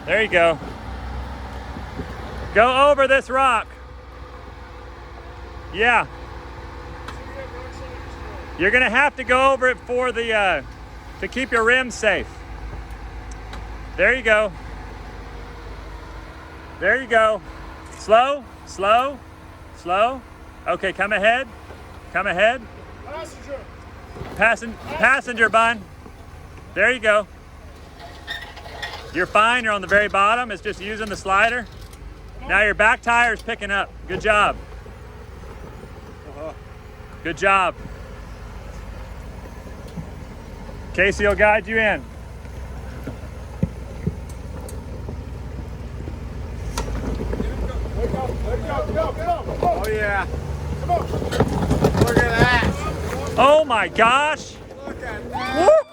There you go. Go over this rock. Yeah. You're gonna have to go over it for the to keep your rims safe. There you go. There you go. Slow, slow, slow. Okay, come ahead. Come ahead. Passenger, bun. There you go. You're fine. You're on the very bottom. It's just using the slider. Now your back tire is picking up. Good job. Good job. Casey will guide you in. Oh yeah. Come on. Look at that. Oh my gosh. Look at that. Woo!